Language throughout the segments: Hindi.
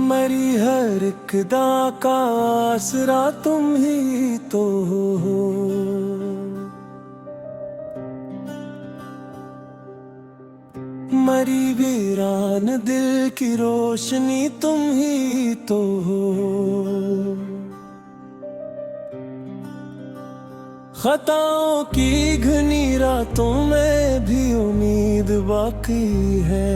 मेरी हर एक दा का आसरा तुम ही तो हो। मरी वीरान दिल की रोशनी तुम ही तो हो। खताओं की घनी रातों में भी उम्मीद बाकी है।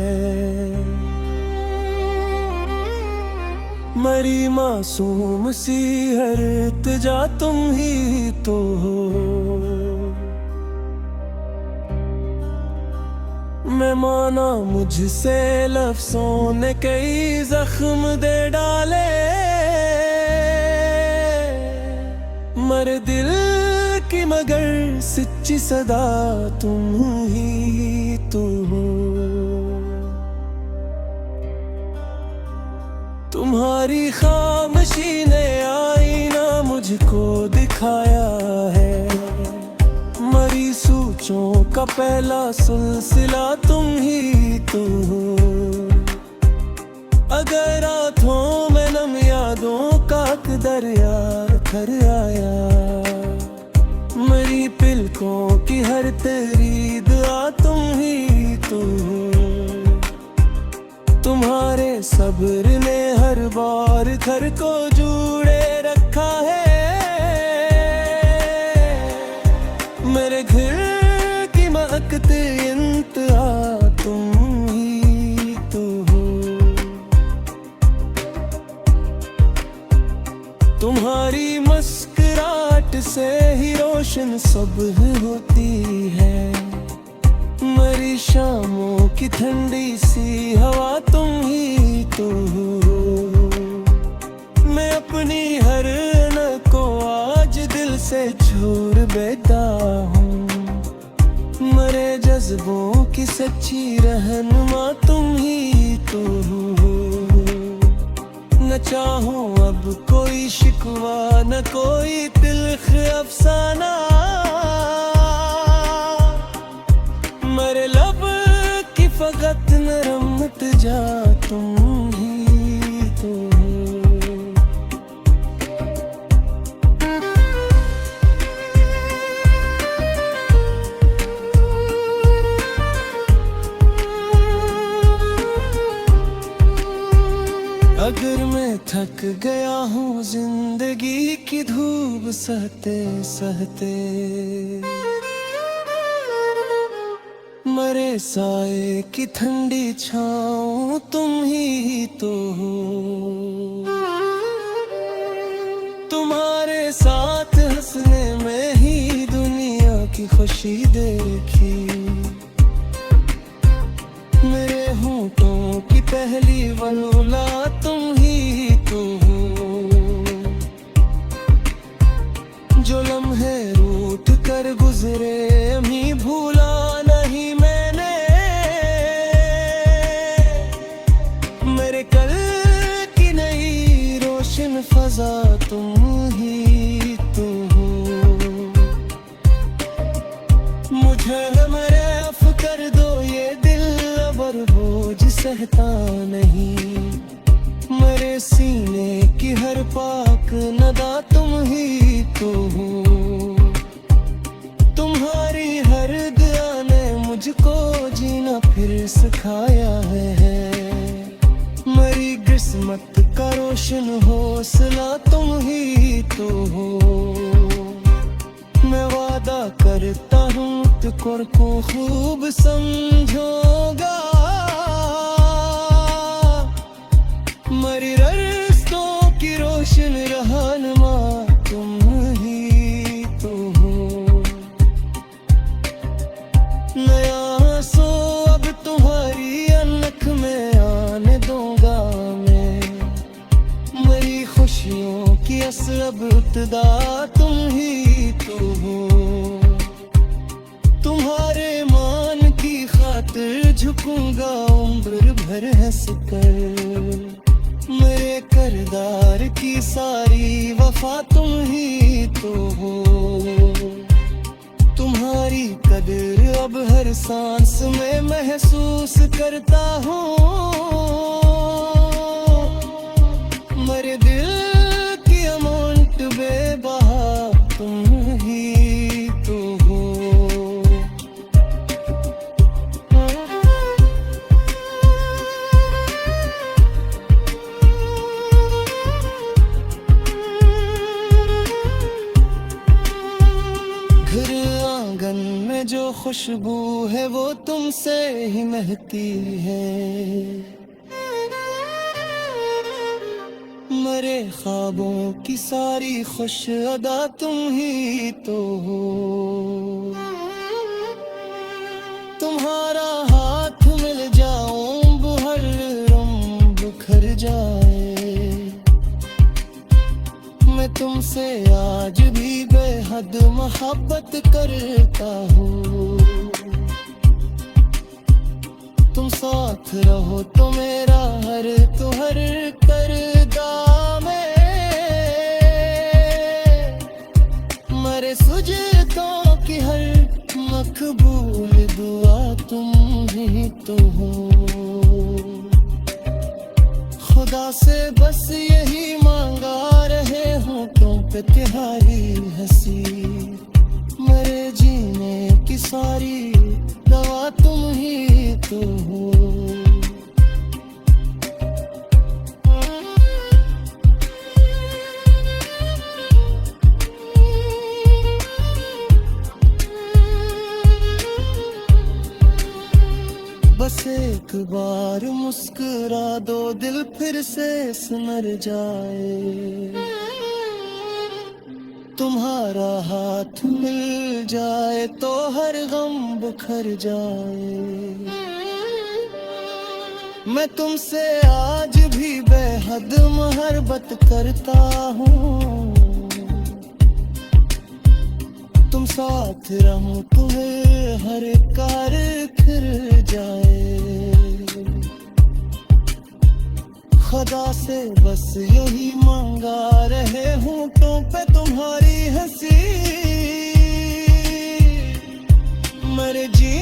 मरी मासूम सी हर इल्तिजा तुम ही तो हो। मैं माना मुझसे लफ्ज़ों ने कई जख्म दे डाले। मरे दिल की मगर सच्ची सदा तुम ही तो हो। तुम्हारी खामोशी ने आईना मुझको दिखाया है। मरी सोचों का पहला सिलसिला तुम ही तो हो। अगर रातों में नम यादों का दरिया भर आया। मरी पलकों की हर तेरी दुआ तुम ही तो हो। तुम्हारे सब्र ने हर बार घर को जोड़े रखा है। मेरे घर की महकते इंतहा तुम ही तो हो। तुम्हारी मुस्कुराहट से ही रोशन सुबह होती है। मरी शामों की ठंडी सी हवा तुम ही तो हो। मैं अपनी हर न को आज दिल से छोड़ बैठा हूँ। मरे जज्बों की सच्ची रहनुमा तुम ही तो हो। न चाहूँ अब कोई शिकवा न कोई तिल्ख अफसाना। मरे लब की फकत नरमत जा तुम ही तो हो। अगर मैं थक गया हूँ जिंदगी की धूप सहते सहते। मरे साए की ठंडी छाँव तुम ही तो हो। तुम्हारे साथ हंसने में ही दुनिया की खुशी देखी। मेरे होंठों की पहली वनोला तुम ही तो हो। जो लम्हे रूठ कर गुजरे अभी भूला नहीं मैंने। मेरे कल की नई रोशन फजा तुम ही तो हो। मुझे माफ कर दो ये दिल अबर बोझ सहता नहीं। मेरे सीने की हर पाक नदा तुम ही तो हो। तुम्हारी हर दुआ ने मुझको जीना फिर सिखाया है। मरी किस्मत का रोशन हौसला तुम ही तो हो। मैं वादा करता हूँ तुझको खूब समझोगा। मरी रास्तों की रोशन रहनुमा तुम ही तो हो। नया सो अब तुम्हारी अनख में आने दूंगा मैं। मरी खुशियों की असलब इब्तिदा तुम ही तो हो। तुम्हारे मान की खातिर झुकूंगा उम्र भर हंस कर। मेरे करदार की सारी वफा तुम ही तो हो। तुम्हारी कदर अब हर सांस में महसूस करता हूँ। खुशबू है वो तुमसे ही महकती है। मरे ख्वाबों की सारी खुश अदा तुम ही तो हो। तुम्हारा हाथ मिल जाऊं हर रम बिखर जाए। मैं तुमसे आज भी बेहद मोहब्बत करता हूँ। तुम साथ रहो तो मेरा हर करदा में मरे सुजदों की हर मकबूल दुआ तुम ही तो हो। खुदा से बस यही मांगा रहे हूँ तुम पे तुम्हारी हंसी। मरे जीने की सारी दवा तुम ही तो हो। बस एक बार मुस्कुरा दो दिल फिर से सिमर जाए। तुम्हारा हाथ मिल जाए तो हर गम बिखर जाए। मैं तुमसे आज भी बेहद मोहब्बत करता हूँ। तुम साथ रहो तुम्हें हर कार फिर जाए। खुदा से बस यही मांगा रहे हूँ तुम पे तुम्हारी हंसी। मर जी